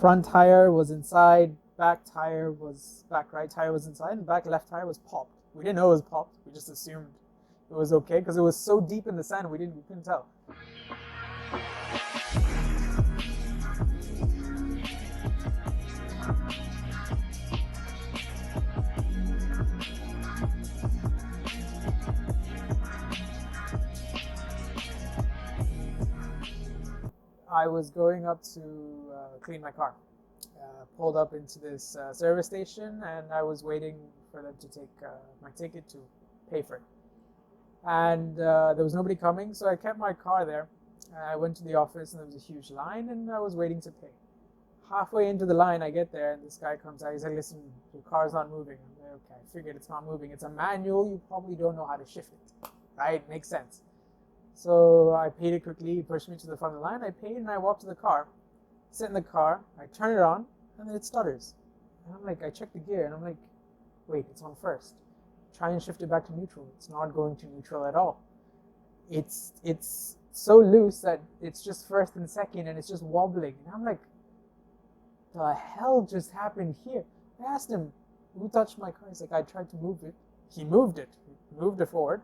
front tire was inside, back right tire was inside, and back left tire was popped. We didn't know it was popped. We just assumed it was okay because it was so deep in the sand we couldn't tell. I was going up to clean my car. Pulled up into this service station, and I was waiting for them to take my ticket to pay for it. And there was nobody coming, so I kept my car there. I went to the office, and there was a huge line, and I was waiting to pay. Halfway into the line, I get there, and this guy comes out. He's like, "Listen, your car's not moving." I'm like, "Okay, I figured it's not moving. It's a manual. You probably don't know how to shift it, right? Makes sense." So I paid it quickly. He pushed me to the front of the line. I paid, and I walked to the car. Sit in the car. I turn it on, and then it stutters. And I'm like, I check the gear, and I'm like, wait, it's on first. Try and shift it back to neutral. It's not going to neutral at all. It's so loose that it's just first and second, and it's just wobbling. And I'm like, the hell just happened here? I asked him, who touched my car? He's like, I tried to move it. He moved it forward,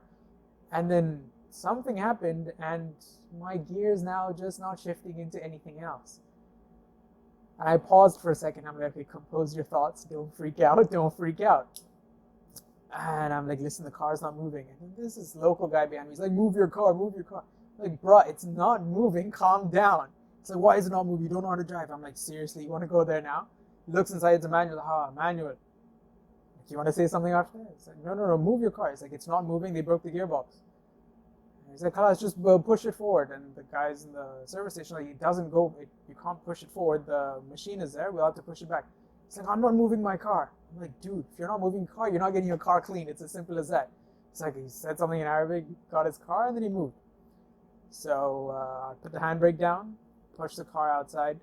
and then something happened, and my gear's now just not shifting into anything else. And I paused for a second. I'm like, okay, compose your thoughts. Don't freak out. Don't freak out. And I'm like, listen, the car's not moving. And this is local guy behind me. He's like, move your car, move your car. I'm like, bruh, it's not moving. Calm down. It's like, why is it not moving? You don't know how to drive. I'm like, seriously, you want to go there now? He looks inside. It's a manual. Manual. Like, you want to say something after that? It's like, no, move your car. It's like, it's not moving. They broke the gearbox. He's like, let's just push it forward. And the guys in the service station, like, it doesn't go, you can't push it forward. The machine is there. We'll have to push it back. He's like, I'm not moving my car. I'm like, dude, if you're not moving your car, you're not getting your car clean. It's as simple as that. It's like, he said something in Arabic, got his car, and then he moved. So I put the handbrake down, pushed the car outside,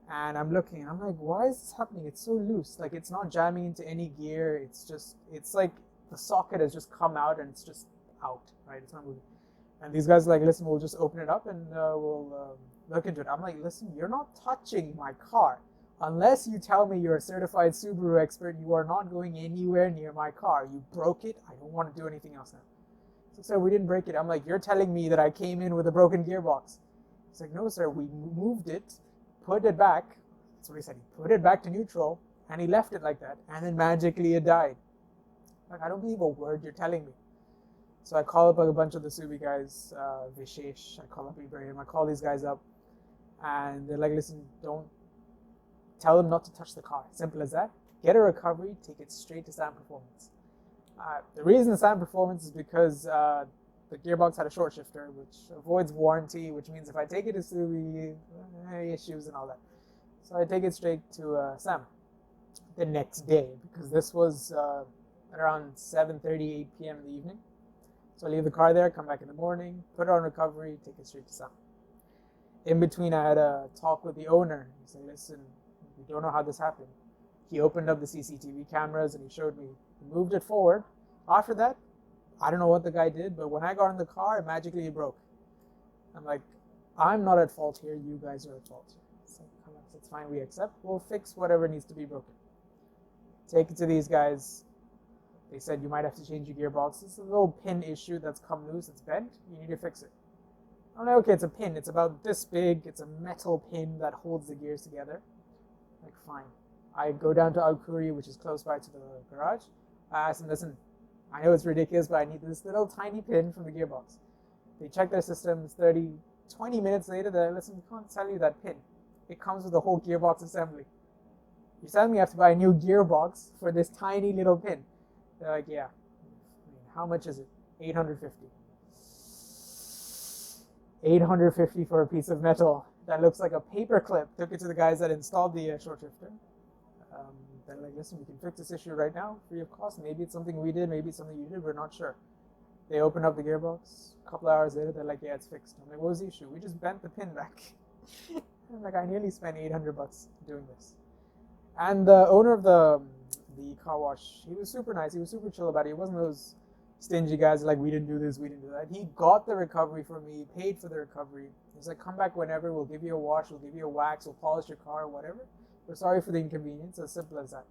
and I'm looking, and I'm like, why is this happening? It's so loose. Like, it's not jamming into any gear. It's like the socket has just come out, and it's just out, right? It's not moving. And these guys are like, listen, we'll just open it up and we'll look into it. I'm like, listen, you're not touching my car. Unless you tell me you're a certified Subaru expert, you are not going anywhere near my car. You broke it. I don't want to do anything else now. So, sir, we didn't break it. I'm like, you're telling me that I came in with a broken gearbox. He's like, no, sir, we moved it, put it back. That's what he said. He put it back to neutral, and he left it like that. And then magically it died. Like, I don't believe a word you're telling me. So I call up a bunch of the Subi guys, Vishesh, I call up Ibrahim, I call these guys up, and they're like, listen, don't tell them not to touch the car. Simple as that. Get a recovery, take it straight to Sam Performance. The reason Sam Performance is because the gearbox had a short shifter, which avoids warranty, which means if I take it to Subi, issues and all that. So I take it straight to Sam the next day, because this was around 7:30, 8 p.m. in the evening. So I leave the car there, come back in the morning, put it on recovery, take it straight to Sam. In between, I had a talk with the owner. He said, listen, we don't know how this happened. He opened up the CCTV cameras and he showed me. He moved it forward. After that, I don't know what the guy did, but when I got in the car, magically it broke. I'm like, I'm not at fault here. You guys are at fault. It's like, come on, it's fine. We accept. We'll fix whatever needs to be broken. Take it to these guys. They said you might have to change your gearbox. It's a little pin issue that's come loose. It's bent. You need to fix it. I'm like, okay, it's a pin. It's about this big. It's a metal pin that holds the gears together. Like, fine. I go down to Al-Khoury, which is close by to the garage. I ask them, listen, I know it's ridiculous, but I need this little tiny pin from the gearbox. They check their systems. 20 minutes later, they're like, listen, we can't sell you that pin. It comes with the whole gearbox assembly. You're telling me I have to buy a new gearbox for this tiny little pin. They're like, yeah. I mean, how much is it? $850. $850 for a piece of metal that looks like a paper clip. Took it to the guys that installed the short shifter. They're like, listen, we can fix this issue right now, free of cost. Maybe it's something we did, maybe it's something you did, we're not sure. They open up the gearbox. A couple hours later, they're like, yeah, it's fixed. I'm like, what was the issue? We just bent the pin back. I'm like, I nearly spent $800 doing this. And the owner of the car wash, he was super nice. He was super chill about it. He wasn't those stingy guys like, we didn't do this, we didn't do that. He got the recovery for me, paid for the recovery. He's like, come back whenever, we'll give you a wash, we'll give you a wax, we'll polish your car, whatever. We're sorry for the inconvenience, as simple as that.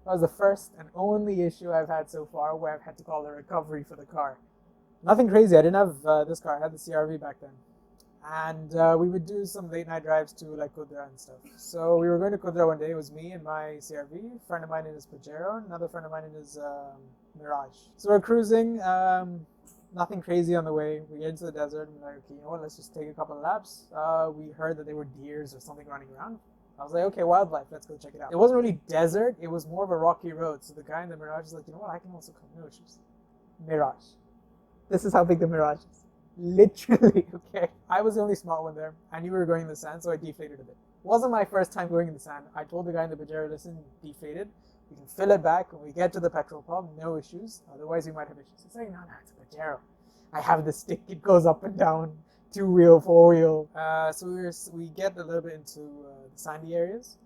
That was the first and only issue I've had so far where I've had to call a recovery for the car. Nothing crazy. I didn't have this car. I had the CRV back then. And we would do some late night drives to like Kudra and stuff. So we were going to Kudra one day. It was me and my CRV, a friend of mine in his Pajero, another friend of mine in his Mirage. So we're cruising. Nothing crazy on the way. We get into the desert and we're like, okay, you know what, let's just take a couple of laps. We heard that there were deers or something running around. I was like, okay, wildlife, let's go check it out. It wasn't really desert, it was more of a rocky road. So the guy in the Mirage is like, you know what, I can also come. No issues. Mirage. This is how big the Mirage is. Literally, okay. I was the only smart one there. I knew we were going in the sand, so I deflated a bit. It wasn't my first time going in the sand. I told the guy in the Pajero, listen, deflated. We can fill it back when we get to the petrol pump, no issues. Otherwise, we might have issues. It's like, no, it's a Pajero. I have the stick, it goes up and down, 2-wheel, 4-wheel. So we get a little bit into the sandy areas,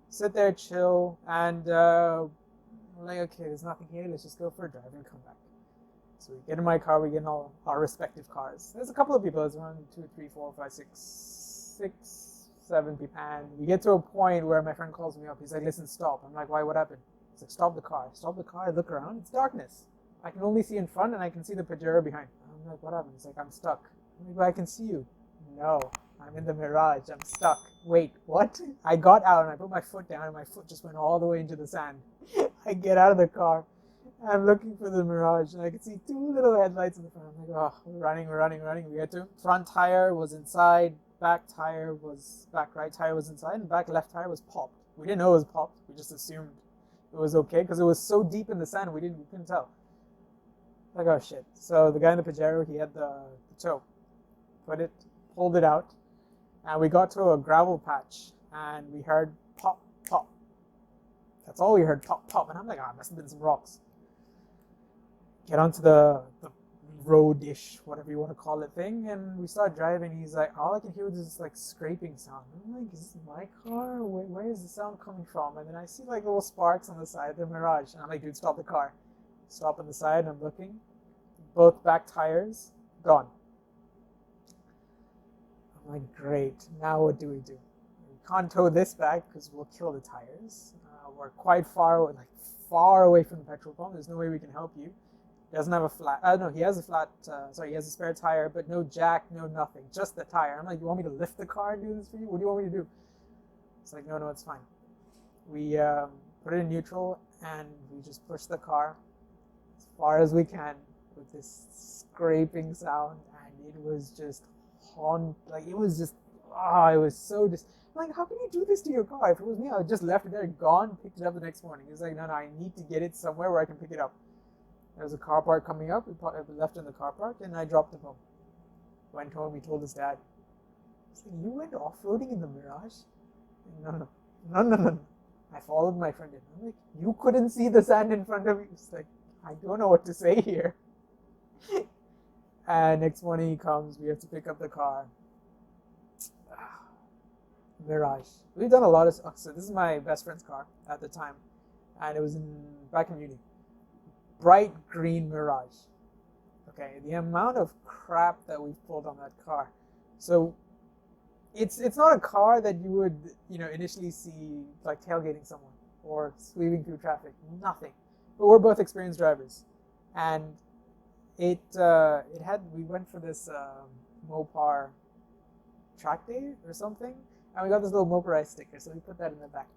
sit there, chill, and we're like, okay, there's nothing here, let's just go for a drive and come back. So we get in my car, we get in all our respective cars. There's a couple of people, there's 1, 2, 3, 4, 5, 6, 7 people. And we get to a point where my friend calls me up, he's like, listen, stop. I'm like, why, what happened? He's like, stop the car. Stop the car, I look around, it's darkness. I can only see in front and I can see the Pajero behind. I'm like, what happened? He's like, I'm stuck. I'm like, but I can see you. No, I'm in the Mirage, I'm stuck. Wait, what? I got out and I put my foot down and my foot just went all the way into the sand. I get out of the car. I'm looking for the Mirage and I can see 2 little headlights in the front. I'm like, oh, we're running. We get to. Front tire was inside, back right tire was inside, and back left tire was popped. We didn't know it was popped. We just assumed it was okay because it was so deep in the sand we couldn't tell. Like, oh shit. So the guy in the Pajero, he had the tow. Pulled it out, and we got to a gravel patch and we heard pop, pop. That's all we heard, pop, pop. And I'm like, it must have been some rocks. Get onto the road-ish, whatever you want to call it, thing, and we start driving. He's like, all I can hear was this like scraping sound. I'm like, is this my car? Where is the sound coming from? And then I see like little sparks on the side of the Mirage, and I'm like, dude, stop the car. Stop on the side, and I'm looking. Both back tires gone. I'm like, great. Now what do? We can't tow this back because we'll kill the tires. We're quite far away from the petrol pump. There's no way we can help you. He doesn't have a flat. No, he has a flat. He has a spare tire, but no jack, no nothing, just the tire. I'm like, you want me to lift the car and do this for you? What do you want me to do? It's like, no, it's fine. We put it in neutral and we just push the car as far as we can with this scraping sound, and it was just it was so like, how can you do this to your car? If it was me, I would just left it there, gone, picked it up the next morning. He was like, no, I need to get it somewhere where I can pick it up. There was a car park coming up. We left in the car park, and I dropped him home. Went home. He told his dad, he's like, you went off-roading in the Mirage? No. I followed my friend in. I'm like, you couldn't see the sand in front of you. He's like, I don't know what to say here. And next morning he comes. We have to pick up the car. Mirage. We've done a lot of stuff. So this is my best friend's car at the time, and it was back in uni. Bright green Mirage. Okay, the amount of crap that we've pulled on that car. So it's not a car that you would initially see like tailgating someone or sweeping through traffic. Nothing. But we're both experienced drivers, and we went for this Mopar track day or something, and we got this little motorized sticker, so we put that in the back,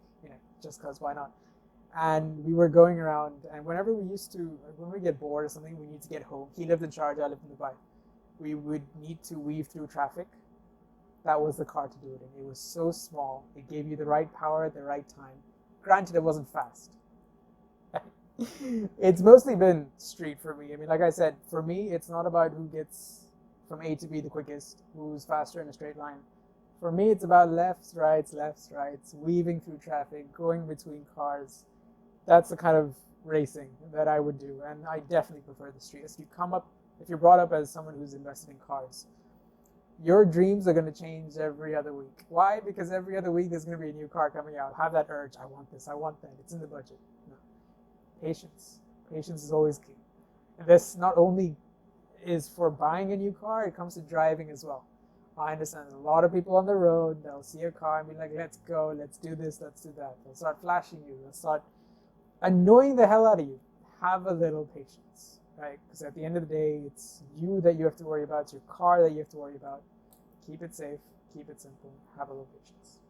just because, why not? And we were going around, and when we get bored or something, we need to get home. He lived in Sharjah, I lived in Dubai. We would need to weave through traffic. That was the car to do it in. It was so small. It gave you the right power at the right time. Granted, it wasn't fast. It's mostly been street for me. I mean, like I said, for me, it's not about who gets from A to B the quickest, who's faster in a straight line. For me, it's about lefts, rights, weaving through traffic, going between cars. That's the kind of racing that I would do, and I definitely prefer the street. If you're brought up as someone who's invested in cars, your dreams are going to change every other week. Why? Because every other week there's going to be a new car coming out. Have that urge. I want this. I want that. It's in the budget. No. Patience. Patience is always key. And this not only is for buying a new car, it comes to driving as well. I understand there's a lot of people on the road. They'll see a car and be like, let's go, let's do this, let's do that. They'll start flashing you. They'll start annoying the hell out of you. Have a little patience, right? Because at the end of the day, it's you that you have to worry about. It's your car that you have to worry about. Keep it safe. Keep it simple. Have a little patience.